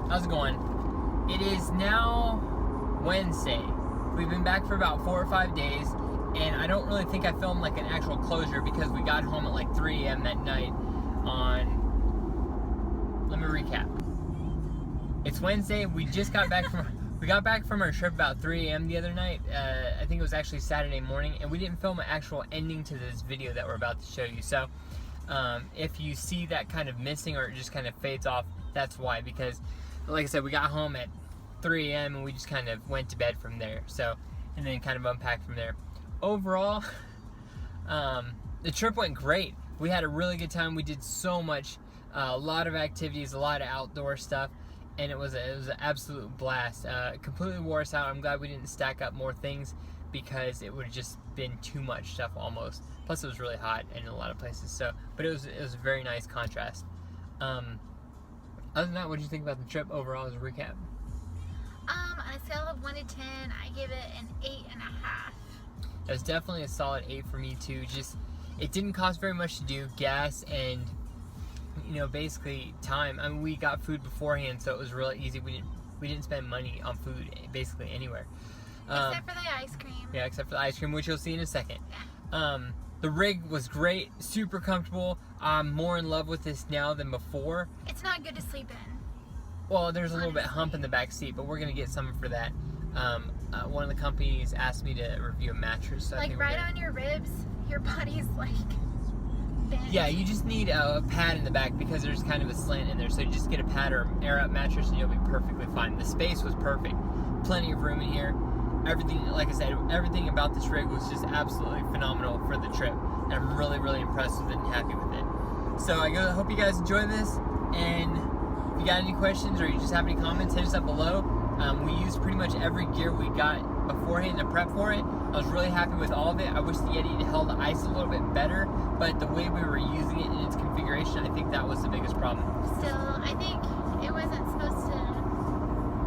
How's it going? It is now Wednesday. We've been back for about 4 or 5 days, and I don't really think I filmed like an actual closure because we got home at like 3 a.m. that night on... Let me recap. It's Wednesday. We just got back from our trip about 3 a.m. the other night. I think it was actually Saturday morning, and we didn't film an actual ending to this video that we're about to show you. So if you see that kind of missing or it just kind of fades off, that's why. Because like I said, we got home at 3 a.m. and we just kind of went to bed from there. So, and then kind of unpacked from there. Overall, the trip went great. We had a really good time. We did so much, a lot of activities, a lot of outdoor stuff, and it was an absolute blast. Completely wore us out. I'm glad we didn't stack up more things because it would have just been too much stuff almost. Plus, it was really hot in a lot of places. So, but it was a very nice contrast. Other than that, what did you think about the trip overall as a recap? On a scale of 1 to 10, I give it an 8.5. It was definitely a solid 8 for me too. Just, it didn't cost very much to do, gas and, you know, basically time. I mean, we got food beforehand, so it was really easy. We didn't spend money on food basically anywhere. Except for the ice cream. Yeah, except for the ice cream, which you'll see in a second. Yeah. The rig was great, super comfortable. I'm more in love with this now than before. It's not good to sleep in. Well, there's a little bit hump in the back seat, but we're gonna get something for that. One of the companies asked me to review a mattress. So like right on your ribs, your body's like bent. Yeah, you just need a pad in the back because there's kind of a slant in there. So you just get a pad or air up mattress and you'll be perfectly fine. The space was perfect. Plenty of room in here. Everything, like I said, everything about this rig was just absolutely phenomenal for the trip. And I'm really, really impressed with it and happy with it. So I hope you guys enjoy this. And if you got any questions or you just have any comments, hit us up below. We used pretty much every gear we got beforehand to prep for it. I was really happy with all of it. I wish the Yeti held the ice a little bit better, but the way we were using it in its configuration, I think that was the biggest problem. Still, I think it wasn't supposed to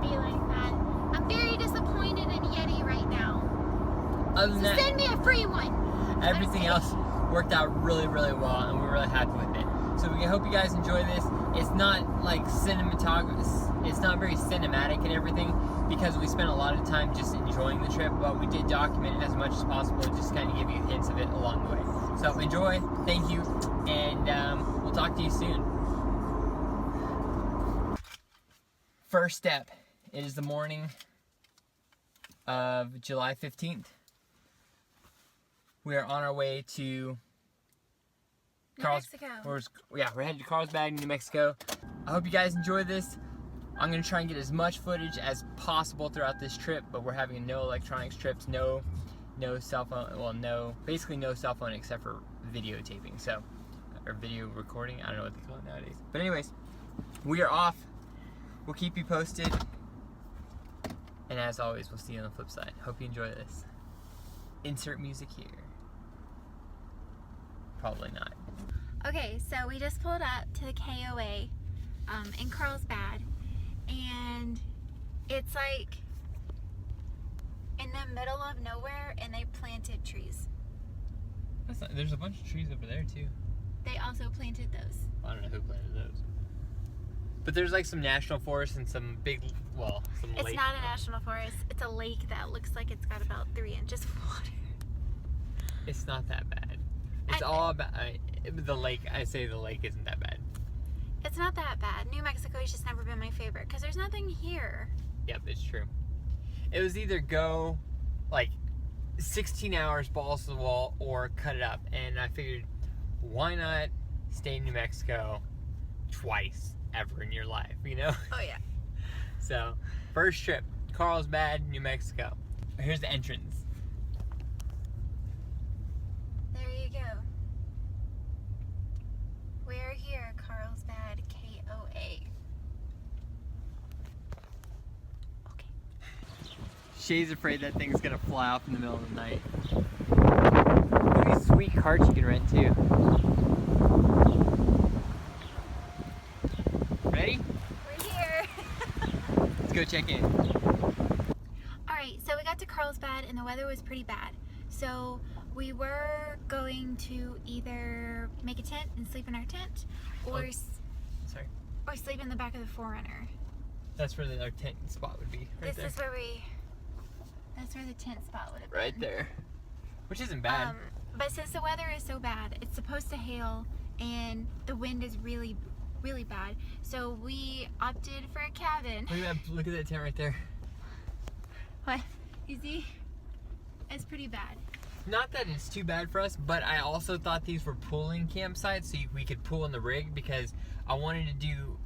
be like that. I'm very disappointed in Yeti right now. Other than that, send me a free one. Everything else worked out really, really well, and we're really happy with it. So we hope you guys enjoy this. It's not like it's not very cinematic and everything because we spent a lot of time just enjoying the trip, but we did document as much as possible and just kind of give you hints of it along the way. So enjoy, thank you, and we'll talk to you soon. First step, it is the morning of July 15th. We are on our way to Mexico. We're headed to Carlsbad, New Mexico. I hope you guys enjoy this. I'm gonna try and get as much footage as possible throughout this trip, but we're having no electronics trips, no cell phone, basically no cell phone except for videotaping, or video recording, I don't know what they call it nowadays. But anyways, we are off. We'll keep you posted. And as always, we'll see you on the flip side. Hope you enjoy this. Insert music here. Probably not. Okay, so we just pulled up to the KOA in Carlsbad, and it's like in the middle of nowhere, and they planted trees. There's a bunch of trees over there too. They also planted those. I don't know who planted those. But there's like some national forests and some big, some lake. It's not a national forest. It's a lake that looks like it's got about 3 inches of water. It's not that bad. It's all about the lake. I say the lake isn't that bad. It's not that bad. New Mexico has just never been my favorite because there's nothing here. Yep, it's true. It was either go like 16 hours balls to the wall or cut it up. And I figured, why not stay in New Mexico twice ever in your life, you know? Oh, yeah. So, first trip, Carlsbad, New Mexico. Here's the entrance. There you go. We're here, Carlsbad, KOA. Okay. Shay's afraid that thing's gonna fly off in the middle of the night. Look at these sweet carts you can rent too. Ready? We're here. Let's go check in. Alright, so we got to Carlsbad and the weather was pretty bad. So we were going to either make a tent and sleep in our tent, or Sorry. or sleep in the back of the 4Runner. That's where our tent spot would be. Right there. This is where that's where the tent spot would have been. Right there. Which isn't bad. But since the weather is so bad, it's supposed to hail and the wind is really, really bad. So we opted for a cabin. Look at that tent right there. What? You see? It's pretty bad. Not that it's too bad for us, but I also thought these were pooling campsites so we could pool in the rig, because I wanted to do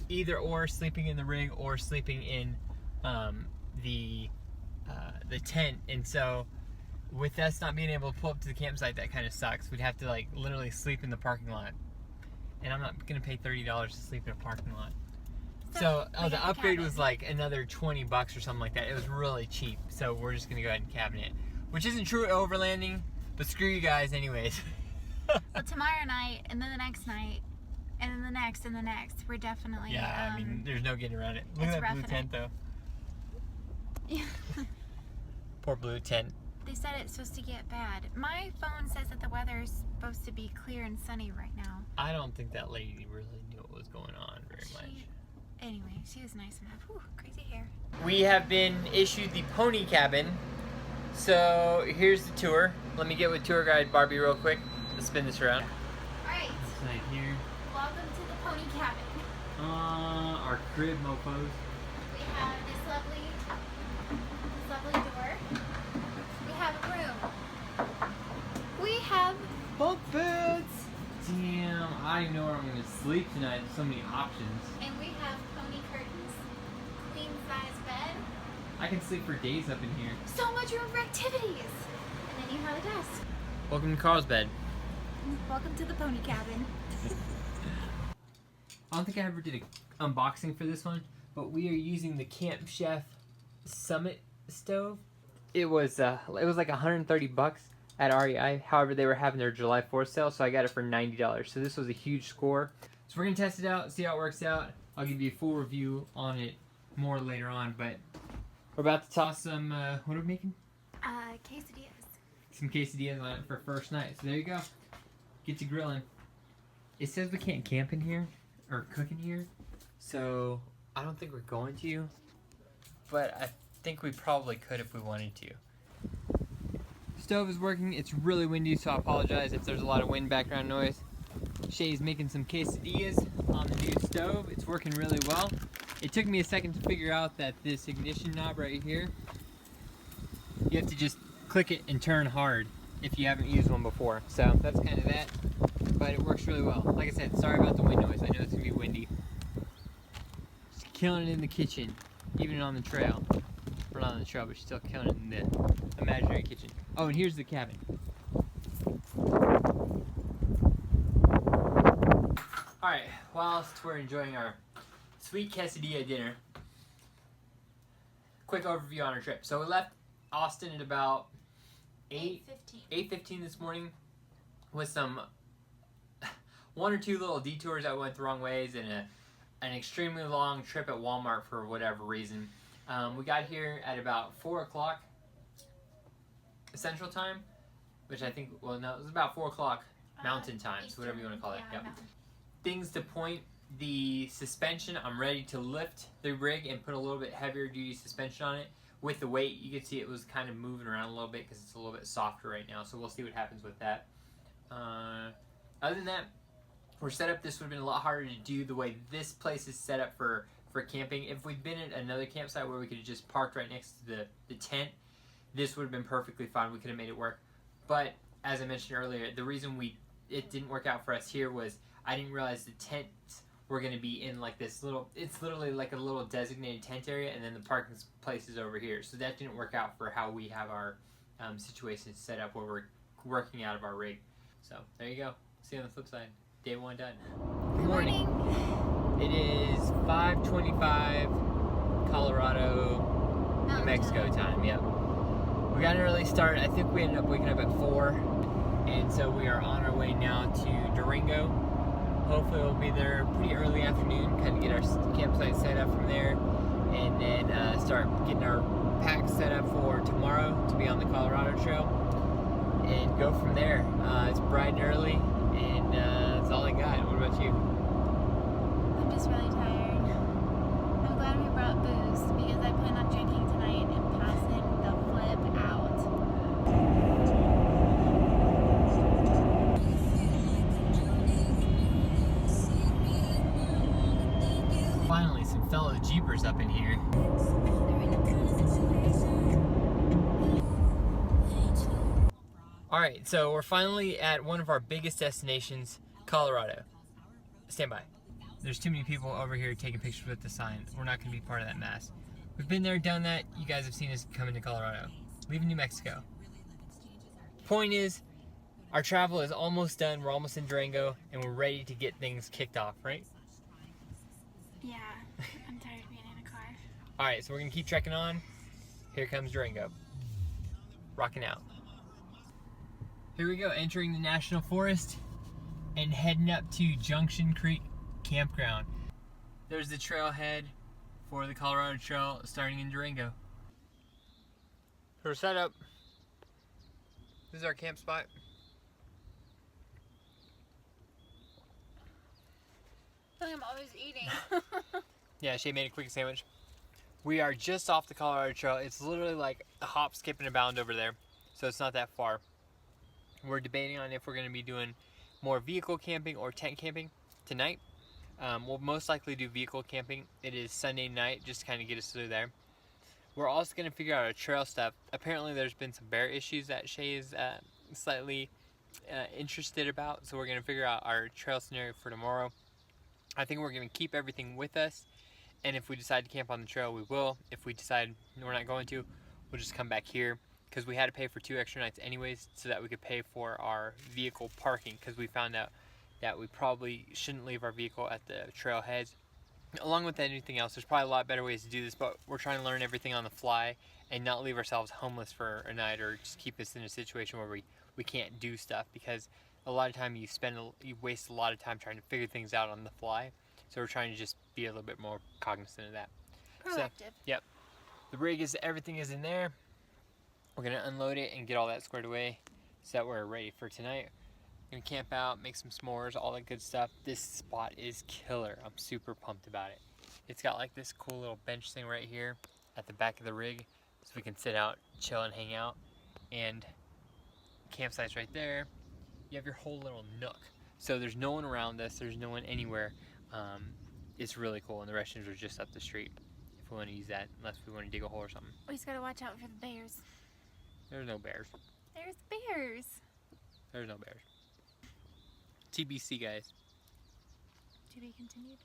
either or, sleeping in the rig or sleeping in the tent. And so with us not being able to pull up to the campsite, that kind of sucks. We'd have to like literally sleep in the parking lot, and I'm not gonna pay $30 to sleep in a parking lot. So the upgrade was like another $20 or something like that. It was really cheap, so we're just gonna go ahead and cabin it, which isn't true at overlanding, but screw you guys anyways. Well, tomorrow night, and then the next night, and then the next, and the next, we're definitely I mean, there's no getting around it. Look at that blue tent though. Yeah. Poor blue tent. They said it's supposed to get bad. My phone says that the weather is supposed to be clear and sunny right now. I don't think that lady really knew what was going on very much. Anyway, she was nice enough. Whew, crazy hair. We have been issued the pony cabin. So here's the tour. Let me get with tour guide Barbie real quick. Let's spin this around. Alright. Right here. Welcome to the pony cabin. Our crib mofos. We have this lovely door. We have a room. We have Bunk beds. Damn, I know where I'm gonna sleep tonight. There's so many options. And we have pony curtains, queen size bed. I can sleep for days up in here. So much room for activities. And then you have a desk. Welcome to Carl's bed. Welcome to the pony cabin. I don't think I ever did an unboxing for this one, but we are using the Camp Chef Summit stove. It was like $130 at REI. However, they were having their July 4th sale, so I got it for $90. So this was a huge score. So we're gonna test it out, see how it works out. I'll give you a full review on it more later on, but we're about to toss some, what are we making? Quesadillas. Some quesadillas on it for first night. So there you go. Get to grilling. It says we can't camp in here or cook in here, so I don't think we're going to, but I think we probably could if we wanted to. Stove is working. It's really windy, so I apologize if there's a lot of wind background noise. Shay's making some quesadillas on the new stove. It's working really well. It took me a second to figure out that this ignition knob right here, you have to just click it and turn hard if you haven't used one before. So that's kind of that, but it works really well. Like I said, sorry about the wind noise. I know it's gonna be windy. Just killing it in the kitchen, even on the trail. We're not on the trail, but she's still killing it in the imaginary kitchen. Oh, and here's the cabin. Alright, whilst we're enjoying our sweet quesadilla dinner, quick overview on our trip. So we left Austin at about 8:15 this morning, with some one or two little detours that went the wrong ways, and an extremely long trip at Walmart for whatever reason. We got here at about 4 o'clock Central Time, which I think, well, no, it was about 4 o'clock Mountain Time, so whatever you want to call it. Yeah, Yep. Things to point: the suspension, I'm ready to lift the rig and put a little bit heavier duty suspension on it. With the weight, you can see it was kind of moving around a little bit because it's a little bit softer right now, so we'll see what happens with that. Other than that, we're set up. This would have been a lot harder to do the way this place is set up for camping. If we'd been at another campsite where we could have just parked right next to the tent, this would have been perfectly fine. We could have made it work. But as I mentioned earlier, the reason it didn't work out for us here was I didn't realize the tents were going to be in like this little, it's literally like a little designated tent area, and then the parking place is over here. So that didn't work out for how we have our situation set up where we're working out of our rig. So there you go. See you on the flip side. Day one done. Good morning. It is 5:25 Colorado, New Mexico time. Yep. We got an early start. I think we ended up waking up at 4, and so we are on our way now to Durango. Hopefully we'll be there pretty early afternoon, kind of get our campsite set up from there, and then start getting our packs set up for tomorrow to be on the Colorado Trail, and go from there. It's bright and early, and that's all I got. What about you? I'm just really tired. I'm glad we brought Finally, some fellow Jeepers up in here. Alright, so we're finally at one of our biggest destinations, Colorado. Stand by. There's too many people over here taking pictures with the sign. We're not going to be part of that mass. We've been there, done that. You guys have seen us coming to Colorado. Leaving New Mexico. Point is, our travel is almost done. We're almost in Durango, and we're ready to get things kicked off, right? Yeah, I'm tired of being in a car. Alright, so we're going to keep trekking on. Here comes Durango. Rocking out. Here we go, entering the National Forest and heading up to Junction Creek Campground. There's the trailhead for the Colorado Trail starting in Durango. For setup, this is our camp spot. I feel like I'm always eating. Yeah, Shay made a quick sandwich. We are just off the Colorado Trail. It's literally like a hop, skip, and a bound over there, so it's not that far. We're debating on if we're going to be doing more vehicle camping or tent camping tonight. We'll most likely do vehicle camping. It is Sunday night, just to kind of get us through there. We're also going to figure out our trail stuff. Apparently there's been some bear issues that Shay is slightly interested about, so we're going to figure out our trail scenario for tomorrow. I think we're going to keep everything with us, and if we decide to camp on the trail, we will. If we decide we're not going to, we'll just come back here, because we had to pay for 2 extra nights anyways so that we could pay for our vehicle parking, because we found out that we probably shouldn't leave our vehicle at the trailheads. Along with anything else, there's probably a lot better ways to do this, but we're trying to learn everything on the fly and not leave ourselves homeless for a night or just keep us in a situation where we can't do stuff, because a lot of time you waste a lot of time trying to figure things out on the fly. So we're trying to just be a little bit more cognizant of that. Proactive. So, yep. The rig is, everything is in there. We're gonna unload it and get all that squared away so that we're ready for tonight. We're gonna camp out, make some s'mores, all that good stuff. This spot is killer. I'm super pumped about it. It's got like this cool little bench thing right here at the back of the rig, so we can sit out, chill, and hang out. And campsite's right there. You have your whole little nook. So there's no one around us. There's no one anywhere. It's really cool, and the restrooms are just up the street if we want to use that, unless we want to dig a hole or something. We just gotta watch out for the bears. There's no bears. There's bears. There's no bears. TBC, guys. To be continued.